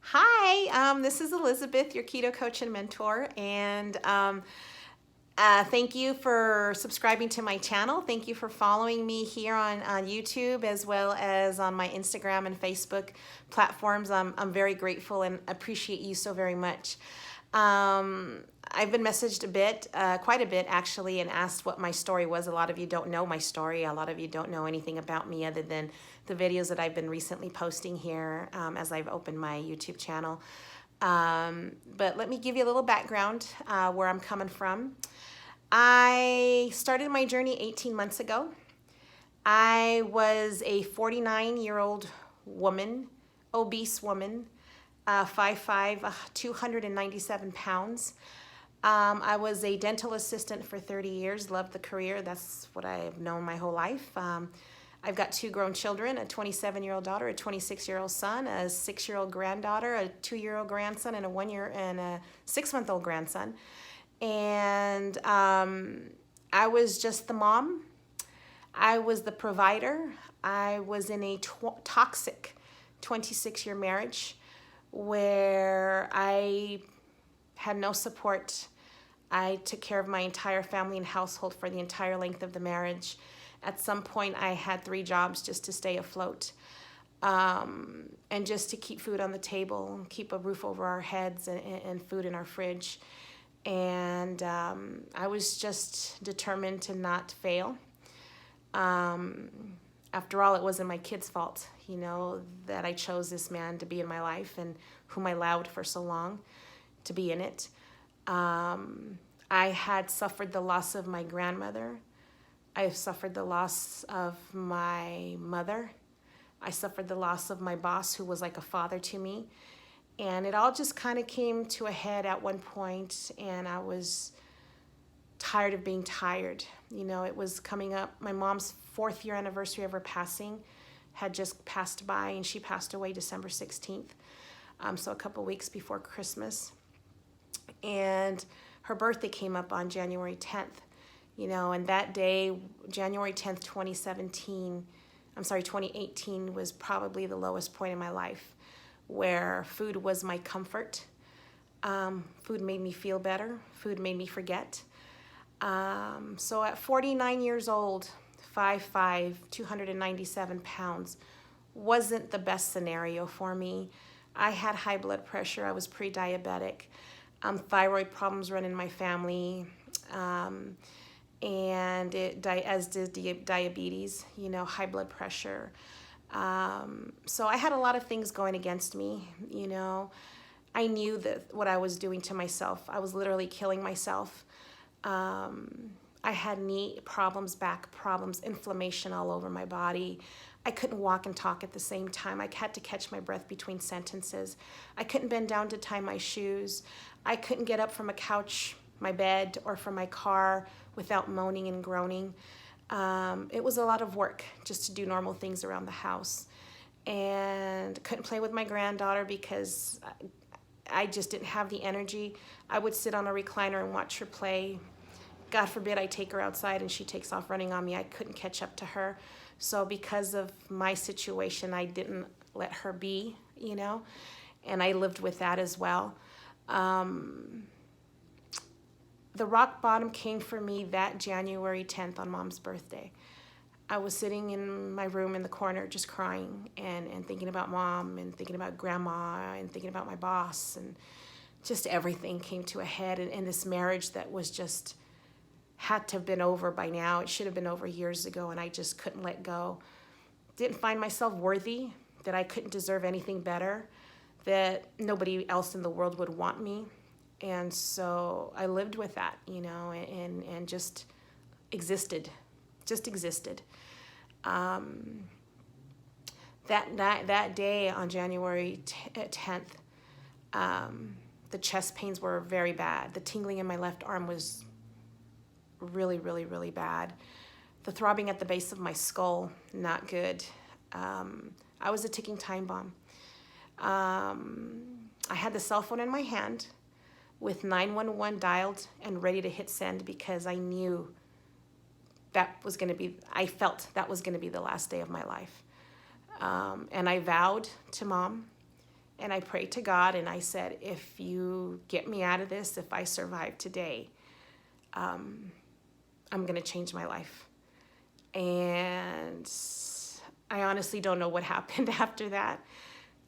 Hi, this is Elizabeth, your keto coach and mentor, and thank you for subscribing to my channel. Thank you for following me here on YouTube as well as on my Instagram and Facebook platforms. I'm very grateful and appreciate you so very much. I've been messaged a bit, quite a bit actually, and asked what my story was. A lot of you don't know my story. A lot of you don't know anything about me other than the videos that I've been recently posting here as I've opened my YouTube channel. But let me give you a little background where I'm coming from. I started my journey 18 months ago. I was a 49-year-old woman, obese woman, 5'5", 297 pounds. I was a dental assistant for 30 years, loved the career. That's what I've known my whole life. I've got two grown children, a 27-year-old daughter, a 26-year-old son, a 6-year-old granddaughter, a 2-year-old grandson, and a 6-month-old grandson. And I was just the mom. I was the provider. I was in a toxic 26-year marriage where I had no support. I took care of my entire family and household for the entire length of the marriage. At some point, I had 3 jobs just to stay afloat and just to keep food on the table, keep a roof over our heads and food in our fridge. And I was just determined to not fail. After all, it wasn't my kid's fault, that I chose this man to be in my life and whom I allowed for so long to be in it. I had suffered the loss of my grandmother. I suffered the loss of my mother. I suffered the loss of my boss, who was like a father to me. And it all just kind of came to a head at one point, and I was tired of being tired. It was coming up. My mom's 4th year anniversary of her passing had just passed by, and she passed away December 16th, so a couple weeks before Christmas. And her birthday came up on January 10th, and that day, January 10th, 2018 was probably the lowest point in my life, where food was my comfort. Food made me feel better. Food made me forget. So at 49 years old, 5'5", 297 pounds, wasn't the best scenario for me. I had high blood pressure. I was pre-diabetic. Thyroid problems run in my family, and as did diabetes, high blood pressure. So I had a lot of things going against me, I knew that what I was doing to myself, I was literally killing myself. I had knee problems, back problems, inflammation all over my body. I couldn't walk and talk at the same time. I had to catch my breath between sentences. I couldn't bend down to tie my shoes. I couldn't get up from a couch, my bed, or from my car without moaning and groaning. It was a lot of work just to do normal things around the house. And couldn't play with my granddaughter because I just didn't have the energy. I would sit on a recliner and watch her play. God forbid I take her outside and she takes off running on me. I couldn't catch up to her. So because of my situation, I didn't let her be, and I lived with that as well. The rock bottom came for me that January 10th on Mom's birthday. I was sitting in my room in the corner just crying and thinking about Mom and thinking about Grandma and thinking about my boss, and just everything came to a head in this marriage that was just had to have been over by now. It should have been over years ago, and I just couldn't let go. Didn't find myself worthy, that I couldn't deserve anything better, that nobody else in the world would want me. And so I lived with that, and just existed. That day on January 10th, the chest pains were very bad. The tingling in my left arm was really, really, really bad. The throbbing at the base of my skull, not good. I was a ticking time bomb. I had the cell phone in my hand with 911 dialed and ready to hit send because I knew I felt that was going to be the last day of my life. And I vowed to Mom And I prayed to God and I said, if you get me out of this, if I survive today, I'm going to change my life. And I honestly don't know what happened after that.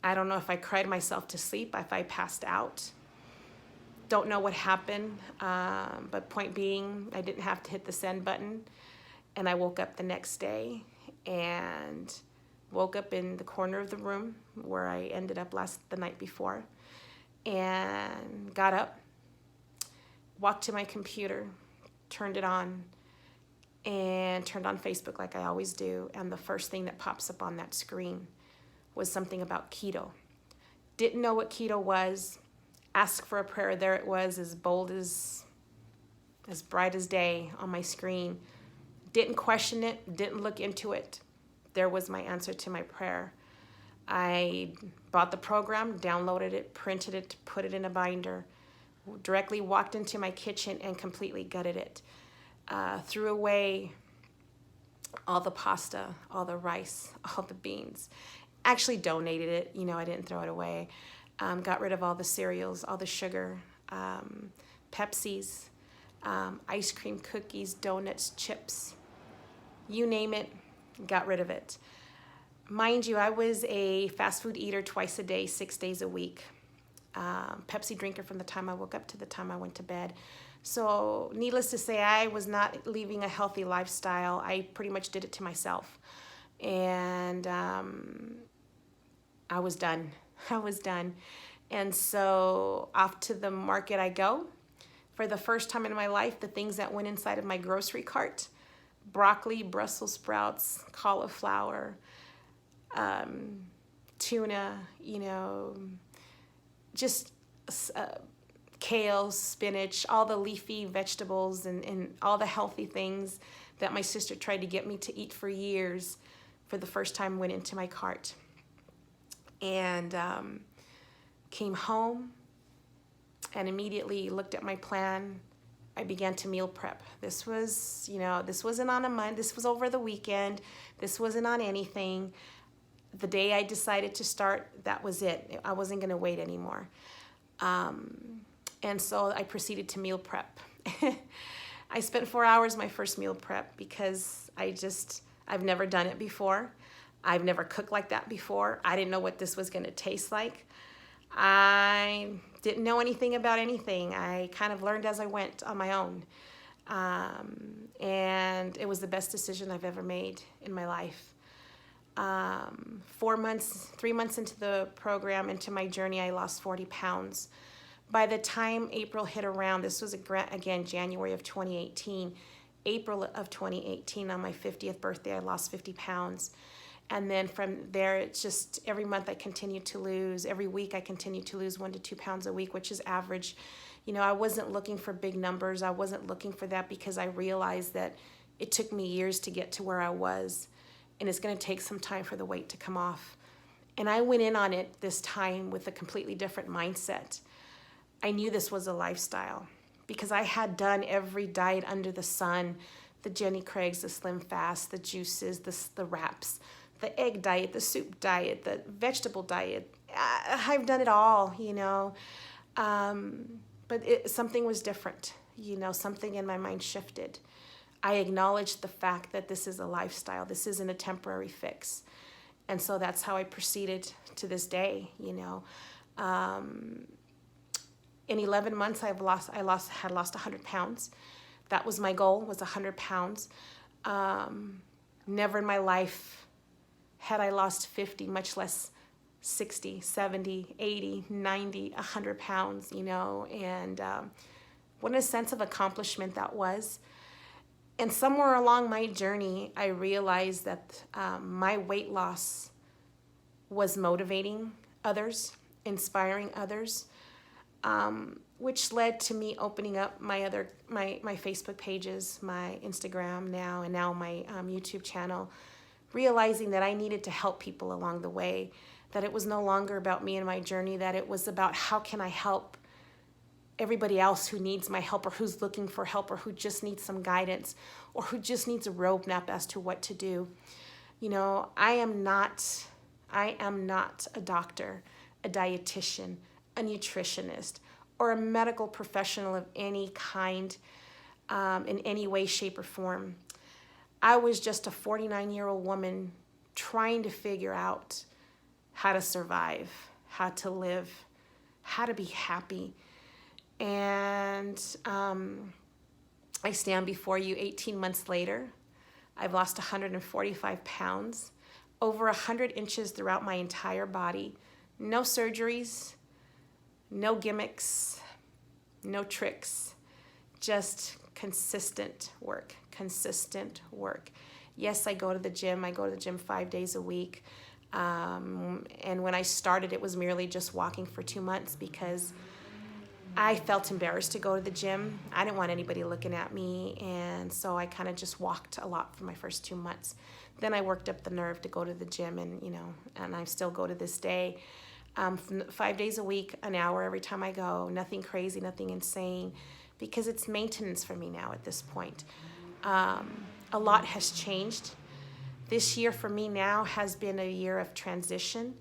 I don't know if I cried myself to sleep, if I passed out. Don't know what happened, but point being, I didn't have to hit the send button. And I woke up the next day and woke up in the corner of the room where I ended up the night before, and got up, walked to my computer, turned it on, and turned on Facebook like I always do. And the first thing that pops up on that screen was something about keto. Didn't know what keto was. Asked for a prayer. There it was, as bold as bright as day on my screen. Didn't question it, didn't look into it. There was my answer to my prayer. I bought the program, downloaded it, printed it, put it in a binder, directly walked into my kitchen and completely gutted it. Threw away all the pasta, all the rice, all the beans. Actually donated it, I didn't throw it away. Got rid of all the cereals, all the sugar, Pepsis, ice cream, cookies, donuts, chips, you name it, got rid of it. Mind you, I was a fast food eater twice a day, 6 days a week. Pepsi drinker from the time I woke up to the time I went to bed. So needless to say, I was not living a healthy lifestyle. I pretty much did it to myself. And I was done. I was done. And so off to the market I go. For the first time in my life, the things that went inside of my grocery cart: broccoli, Brussels sprouts, cauliflower, tuna, just kale, spinach, all the leafy vegetables and all the healthy things that my sister tried to get me to eat for years, for the first time went into my cart. And came home and immediately looked at my plan. I began to meal prep. This was, this wasn't on a Monday. This was over the weekend. This wasn't on anything. The day I decided to start, that was it. I wasn't going to wait anymore. And so I proceeded to meal prep. I spent 4 hours my first meal prep because I've never done it before. I've never cooked like that before. I didn't know what this was going to taste like. I didn't know anything about anything. I kind of learned as I went on my own. And it was the best decision I've ever made in my life. 3 months into the program, into my journey, I lost 40 pounds. By the time April hit around, this was again January of 2018, April of 2018, on my 50th birthday, I lost 50 pounds. And then from there, it's just every month I continued to lose. Every week I continued to lose 1 to 2 pounds a week, which is average. I wasn't looking for big numbers. I wasn't looking for that because I realized that it took me years to get to where I was. And it's going to take some time for the weight to come off. And I went in on it this time with a completely different mindset. I knew this was a lifestyle because I had done every diet under the sun: the Jenny Craig's, the Slim Fast, the juices, the wraps, the egg diet, the soup diet, the vegetable diet. I've done it all, but something was different. Something in my mind shifted. I acknowledged the fact that this is a lifestyle. This isn't a temporary fix. And so that's how I proceeded to this day, In 11 months, I had lost 100 pounds. That was my goal, was 100 pounds. Never in my life had I lost 50, much less 60, 70, 80, 90, 100 pounds, and what a sense of accomplishment that was. And somewhere along my journey, I realized that my weight loss was motivating others, inspiring others, which led to me opening up my Facebook pages, my Instagram now, and now my YouTube channel, realizing that I needed to help people along the way, that it was no longer about me and my journey, that it was about how can I help everybody else who needs my help, or who's looking for help, or who just needs some guidance, or who just needs a roadmap as to what to do. I am not a doctor, a dietitian, a nutritionist, or a medical professional of any kind, in any way, shape, or form. I was just a 49-year-old woman trying to figure out how to survive, how to live, how to be happy. And I stand before you 18 months later. I've lost 145 pounds, over 100 inches throughout my entire body. No surgeries, no gimmicks, no tricks, just consistent work, consistent work. Yes, I go to the gym. I go to the gym 5 days a week. And when I started, it was merely just walking for 2 months because I felt embarrassed to go to the gym. I didn't want anybody looking at me, and so I kind of just walked a lot for my first 2 months. Then I worked up the nerve to go to the gym, and I still go to this day. 5 days a week, an hour every time I go. Nothing crazy, nothing insane, because it's maintenance for me now at this point. A lot has changed. This year for me now has been a year of transition,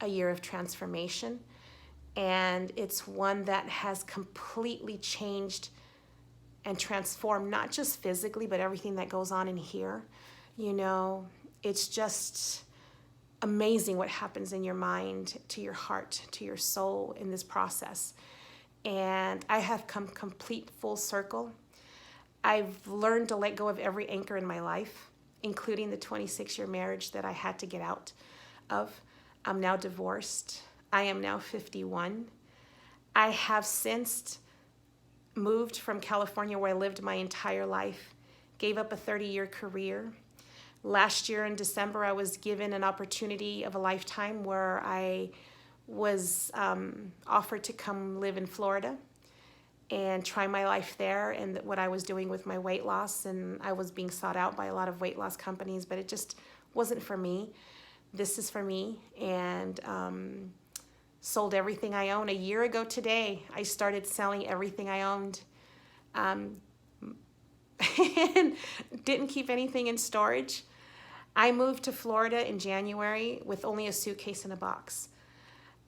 a year of transformation. And it's one that has completely changed and transformed, not just physically, but everything that goes on in here. It's just amazing what happens in your mind, to your heart, to your soul in this process. And I have come complete full circle. I've learned to let go of every anchor in my life, including the 26-year marriage that I had to get out of. I'm now divorced. I am now 51. I have since moved from California, where I lived my entire life, gave up a 30-year career. Last year in December, I was given an opportunity of a lifetime where I was offered to come live in Florida and try my life there and what I was doing with my weight loss. And I was being sought out by a lot of weight loss companies, but it just wasn't for me. This is for me. And sold everything I own. A year ago today, I started selling everything I owned. And didn't keep anything in storage. I moved to Florida in January with only a suitcase and a box.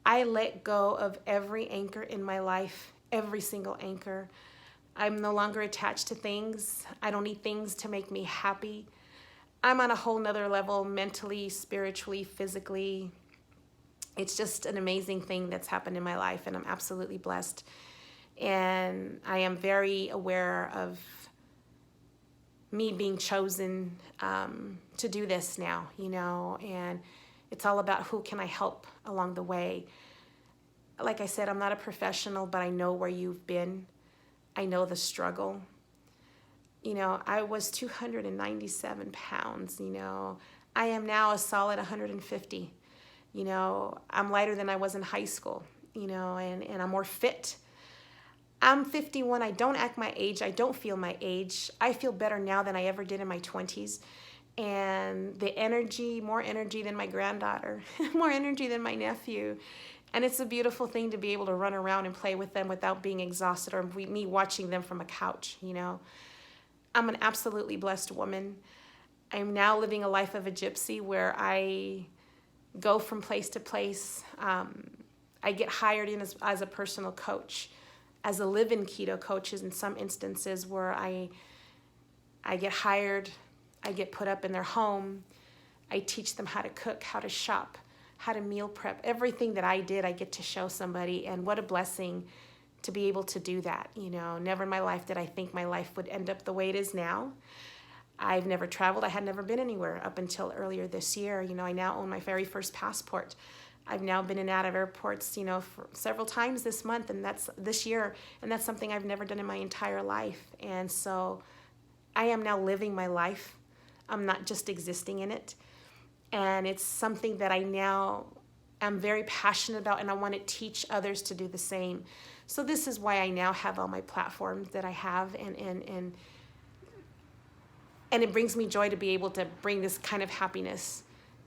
I let go of every anchor in my life, every single anchor. I'm no longer attached to things. I don't need things to make me happy. I'm on a whole nother level, mentally, spiritually, physically. It's just an amazing thing that's happened in my life, and I'm absolutely blessed. And I am very aware of me being chosen to do this now, and it's all about who can I help along the way. Like I said, I'm not a professional, but I know where you've been. I know the struggle. I was 297 pounds, I am now a solid 150. I'm lighter than I was in high school, and I'm more fit. I'm 51. I don't act my age. I don't feel my age. I feel better now than I ever did in my 20s. And the energy, more energy than my granddaughter, more energy than my nephew. And it's a beautiful thing to be able to run around and play with them without being exhausted or me watching them from a couch, I'm an absolutely blessed woman. I'm now living a life of a gypsy where I go from place to place. I get hired in as a personal coach, as a live-in keto coach in some instances where I get hired, I get put up in their home, I teach them how to cook, how to shop, how to meal prep. Everything that I did, I get to show somebody, and what a blessing to be able to do that. Never in my life did I think my life would end up the way it is now. I've never traveled. I had never been anywhere up until earlier this year. I now own my very first passport. I've now been in and out of airports, for several times this month, and that's this year, and that's something I've never done in my entire life. And so I am now living my life. I'm not just existing in it. And it's something that I now am very passionate about, and I want to teach others to do the same. So this is why I now have all my platforms that I have, and it brings me joy to be able to bring this kind of happiness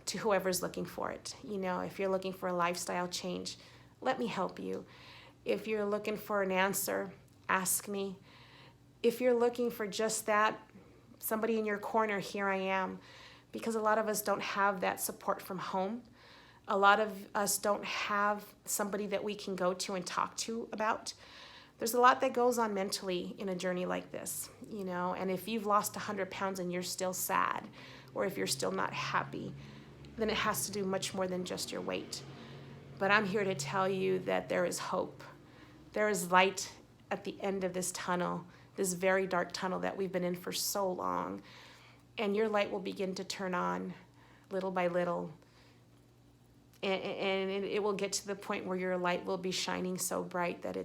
to whoever's looking for it. If you're looking for a lifestyle change, let me help you. If you're looking for an answer, ask me. If you're looking for just that, somebody in your corner, here I am. Because a lot of us don't have that support from home. A lot of us don't have somebody that we can go to and talk to about. There's a lot that goes on mentally in a journey like this, you know, and if you've lost 100 pounds and you're still sad, or if you're still not happy, then it has to do much more than just your weight. But I'm here to tell you that there is hope. There is light at the end of this tunnel, this very dark tunnel that we've been in for so long. And your light will begin to turn on little by little. And it will get to the point where your light will be shining so bright that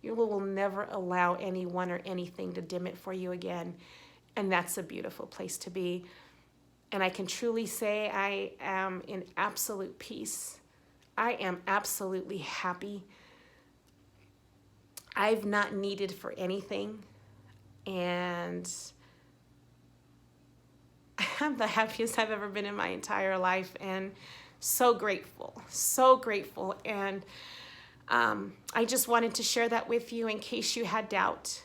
you will never allow anyone or anything to dim it for you again. And that's a beautiful place to be. And I can truly say I am in absolute peace. I am absolutely happy. I've not needed for anything. And I'm the happiest I've ever been in my entire life, and so grateful, so grateful. And I just wanted to share that with you in case you had doubt,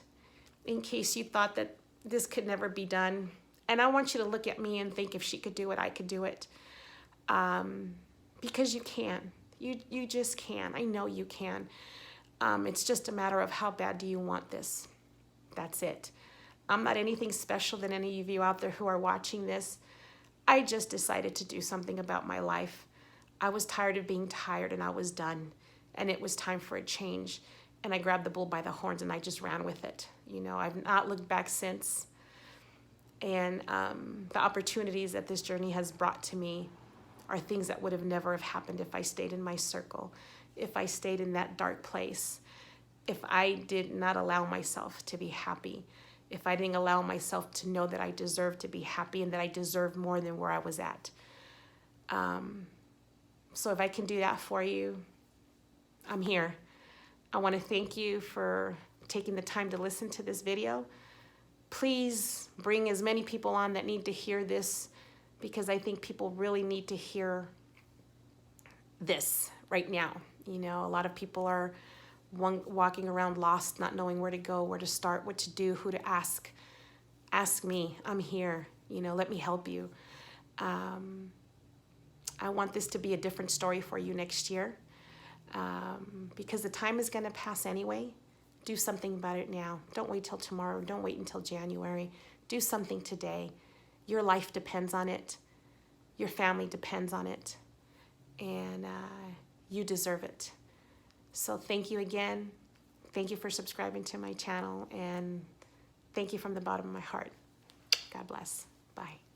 in case you thought that this could never be done. And I want you to look at me and think, if she could do it, I could do it. Because you can. You just can. I know you can. It's just a matter of how bad do you want this. That's it. I'm not anything special than any of you out there who are watching this. I just decided to do something about my life. I was tired of being tired, and I was done. And it was time for a change. And I grabbed the bull by the horns and I just ran with it. You know, I've not looked back since. And the opportunities that this journey has brought to me are things that would have never have happened if I stayed in my circle, if I stayed in that dark place, if I did not allow myself to be happy, if I didn't allow myself to know that I deserve to be happy and that I deserve more than where I was at. So if I can do that for you, I'm here. I want to thank you for taking the time to listen to this video. Please bring as many people on that need to hear this, because I think people really need to hear this right now. You know, a lot of people are walking around lost, not knowing where to go, where to start, what to do, who to ask. Ask me. I'm here. You know, let me help you. I want this to be a different story for you next year, because the time is going to pass anyway. Do something about it now. Don't wait till tomorrow. Don't wait until January. Do something today. Your life depends on it. Your family depends on it. And you deserve it. So thank you again. Thank you for subscribing to my channel. And thank you from the bottom of my heart. God bless. Bye.